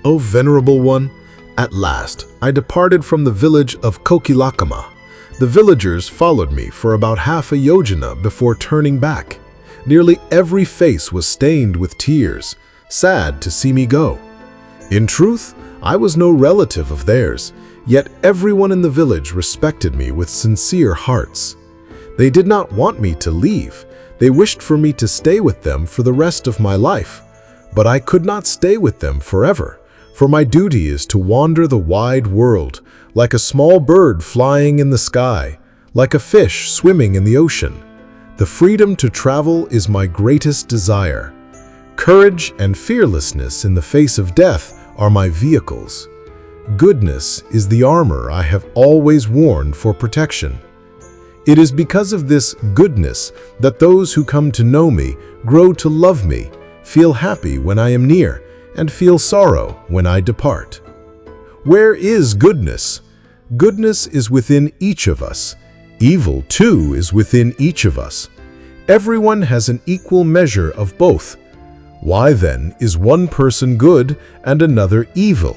O Venerable One, at last I departed from the village of Kokilakama. The villagers followed me for about half a yojana before turning back. Nearly every face was stained with tears, sad to see me go. In truth, I was no relative of theirs, yet everyone in the village respected me with sincere hearts. They did not want me to leave. They wished for me to stay with them for the rest of my life. But I could not stay with them forever, for my duty is to wander the wide world, like a small bird flying in the sky, like a fish swimming in the ocean. The freedom to travel is my greatest desire. Courage and fearlessness in the face of death are my vehicles. Goodness is the armor I have always worn for protection. It is because of this goodness that those who come to know me grow to love me, feel happy when I am near, and feel sorrow when I depart. Where is goodness? Goodness is within each of us. Evil, too, is within each of us. Everyone has an equal measure of both. Why, then, is one person good and another evil?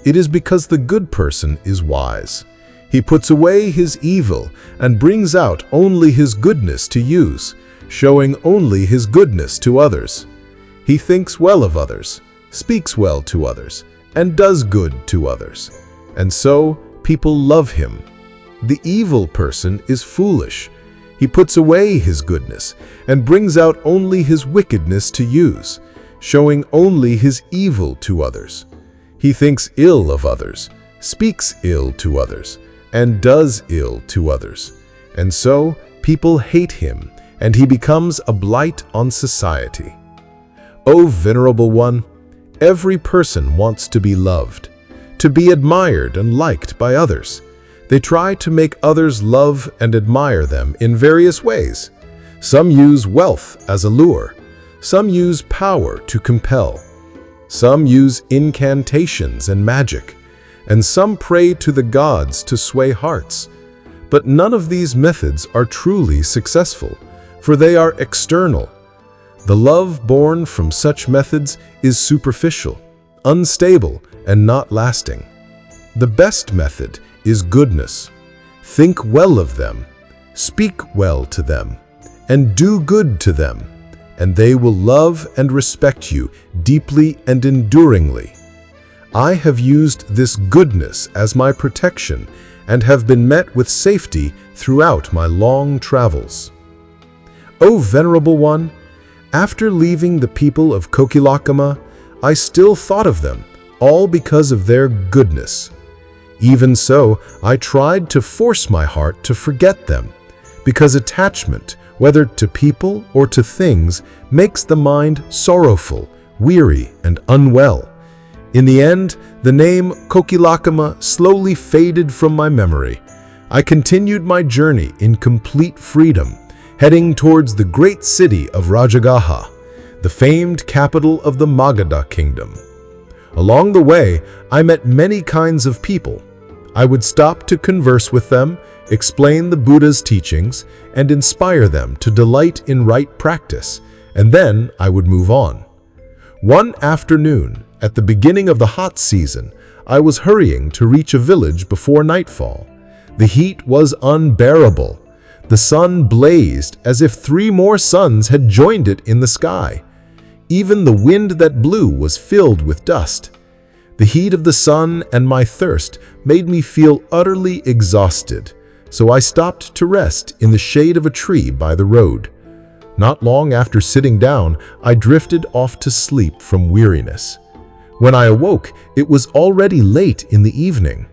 It is because the good person is wise. He puts away his evil and brings out only his goodness to use, showing only his goodness to others. He thinks well of others, speaks well to others, and does good to others. And so, people love him. The evil person is foolish. He puts away his goodness and brings out only his wickedness to use, showing only his evil to others. He thinks ill of others, speaks ill to others, and does ill to others. And so, people hate him, and he becomes a blight on society. O Venerable One, every person wants to be loved, to be admired and liked by others. They try to make others love and admire them in various ways. Some use wealth as a lure. Some use power to compel. Some use incantations and magic. And some pray to the gods to sway hearts. But none of these methods are truly successful, for they are external. The love born from such methods is superficial, unstable, and not lasting. The best method is goodness. Think well of them, speak well to them, and do good to them, and they will love and respect you deeply and enduringly. I have used this goodness as my protection and have been met with safety throughout my long travels. O Venerable One, after leaving the people of Kokilakama, I still thought of them, all because of their goodness. Even so, I tried to force my heart to forget them, because attachment, whether to people or to things, makes the mind sorrowful, weary, and unwell. In the end, the name Kokilakama slowly faded from my memory. I continued my journey in complete freedom, heading towards the great city of Rajagaha, the famed capital of the Magadha kingdom. Along the way, I met many kinds of people. I would stop to converse with them, explain the Buddha's teachings, and inspire them to delight in right practice, and then I would move on. One afternoon, at the beginning of the hot season, I was hurrying to reach a village before nightfall. The heat was unbearable. The sun blazed as if 3 more suns had joined it in the sky. Even the wind that blew was filled with dust. The heat of the sun and my thirst made me feel utterly exhausted, so I stopped to rest in the shade of a tree by the road. Not long after sitting down, I drifted off to sleep from weariness. When I awoke, it was already late in the evening.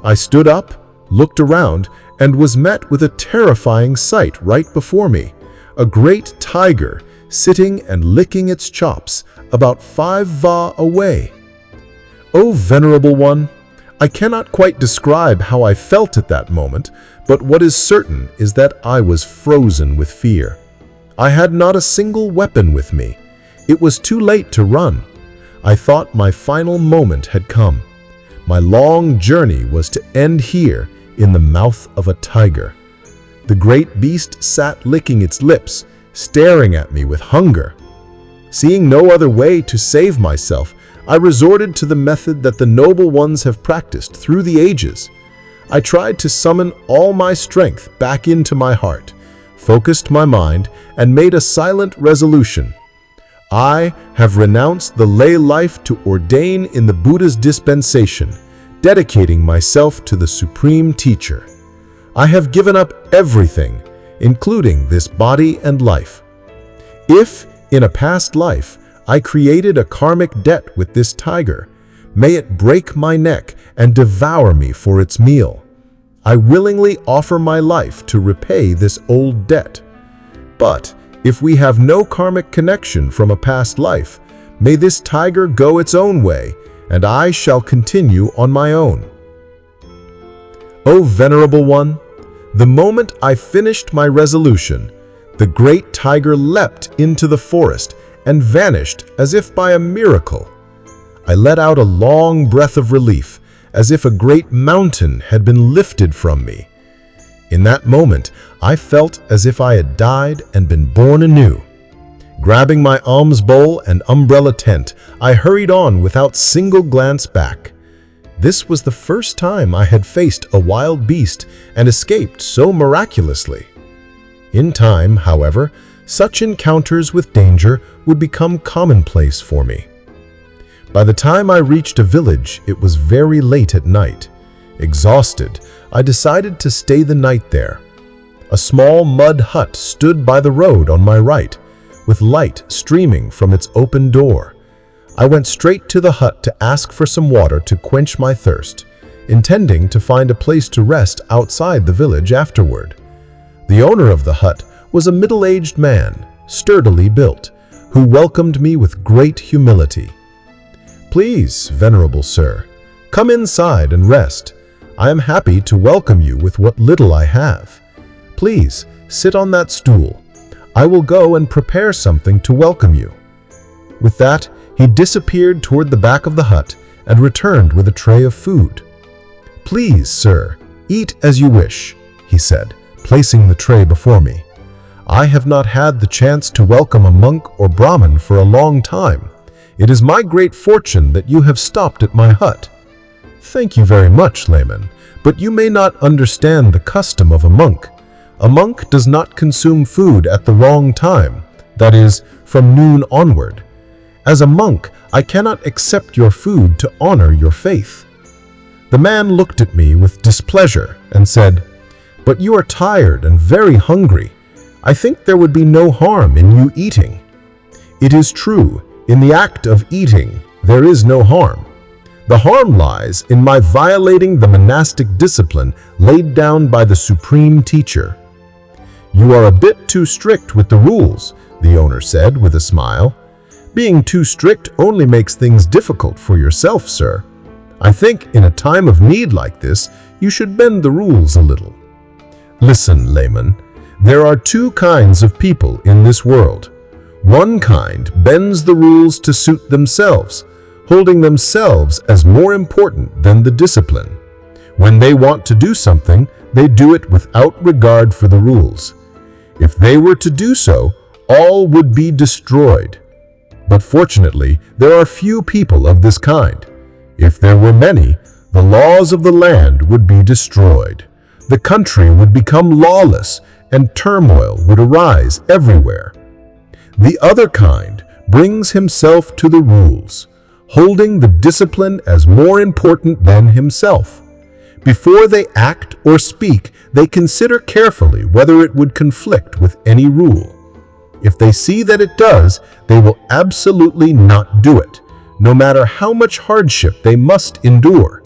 I stood up, looked around, and was met with a terrifying sight right before me. A great tiger sitting and licking its chops about 5 va away. O Venerable One, I cannot quite describe how I felt at that moment, but what is certain is that I was frozen with fear. I had not a single weapon with me. It was too late to run. I thought my final moment had come. My long journey was to end here in the mouth of a tiger. The great beast sat licking its lips, staring at me with hunger. Seeing no other way to save myself, I resorted to the method that the noble ones have practiced through the ages. I tried to summon all my strength back into my heart, focused my mind, and made a silent resolution. I have renounced the lay life to ordain in the Buddha's dispensation, dedicating myself to the Supreme Teacher. I have given up everything, including this body and life. If, in a past life, I created a karmic debt with this tiger, may it break my neck and devour me for its meal. I willingly offer my life to repay this old debt. But if we have no karmic connection from a past life, may this tiger go its own way, and I shall continue on my own. O Venerable One, the moment I finished my resolution, the great tiger leapt into the forest and vanished as if by a miracle. I let out a long breath of relief, as if a great mountain had been lifted from me. In that moment, I felt as if I had died and been born anew. Grabbing my alms bowl and umbrella tent, I hurried on without single glance back. This was the first time I had faced a wild beast and escaped so miraculously. In time, however, such encounters with danger would become commonplace for me. By the time I reached a village, it was very late at night. Exhausted, I decided to stay the night there. A small mud hut stood by the road on my right, with light streaming from its open door. I went straight to the hut to ask for some water to quench my thirst, intending to find a place to rest outside the village afterward. The owner of the hut was a middle-aged man, sturdily built, who welcomed me with great humility. "Please, venerable sir, come inside and rest. I am happy to welcome you with what little I have. Please, sit on that stool. I will go and prepare something to welcome you." With that, he disappeared toward the back of the hut and returned with a tray of food. "Please, sir, eat as you wish," he said, placing the tray before me. "I have not had the chance to welcome a monk or Brahmin for a long time. It is my great fortune that you have stopped at my hut." "Thank you very much, layman, but you may not understand the custom of a monk. A monk does not consume food at the wrong time, that is, from noon onward. As a monk, I cannot accept your food to honor your faith." The man looked at me with displeasure and said, "But you are tired and very hungry. I think there would be no harm in you eating." "It is true, in the act of eating, there is no harm. The harm lies in my violating the monastic discipline laid down by the Supreme Teacher." "You are a bit too strict with the rules," the owner said with a smile. "Being too strict only makes things difficult for yourself, sir. I think in a time of need like this, you should bend the rules a little." "Listen, layman, there are two kinds of people in this world. One kind bends the rules to suit themselves, holding themselves as more important than the discipline. When they want to do something, they do it without regard for the rules. If they were to do so, all would be destroyed. But fortunately, there are few people of this kind. If there were many, the laws of the land would be destroyed. The country would become lawless, and turmoil would arise everywhere. The other kind brings himself to the rules, holding the discipline as more important than himself. Before they act or speak, they consider carefully whether it would conflict with any rule. If they see that it does, they will absolutely not do it, no matter how much hardship they must endure.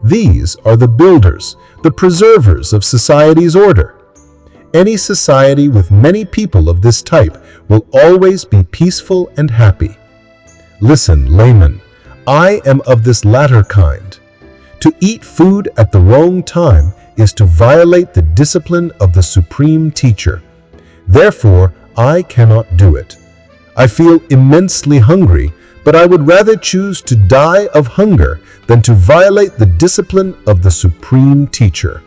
These are the builders, the preservers of society's order. Any society with many people of this type will always be peaceful and happy. Listen, layman, I am of this latter kind. To eat food at the wrong time is to violate the discipline of the Supreme Teacher. Therefore, I cannot do it. I feel immensely hungry, but I would rather choose to die of hunger than to violate the discipline of the Supreme Teacher.